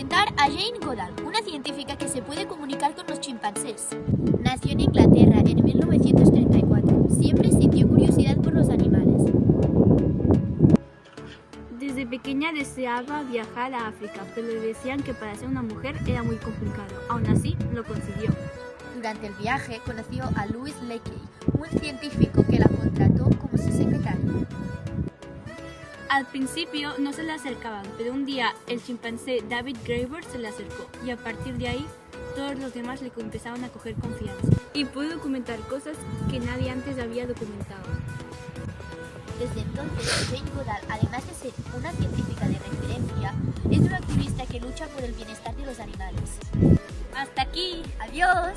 presentar a Jane Goodall, una científica que se puede comunicar con los chimpancés. Nació en Inglaterra en 1934. Siempre sintió curiosidad por los animales. Desde pequeña deseaba viajar a África, pero le decían que para ser una mujer era muy complicado. Aún así, lo consiguió. Durante el viaje conoció a Louis Leakey, un científico que la contrató como su secretario. Al principio no se le acercaban, pero un día el chimpancé David Graeber se le acercó y a partir de ahí todos los demás le empezaron a coger confianza y pudo documentar cosas que nadie antes había documentado. Desde entonces, Jane Goodall, además de ser una científica de referencia, es una activista que lucha por el bienestar de los animales. ¡Hasta aquí! ¡Adiós!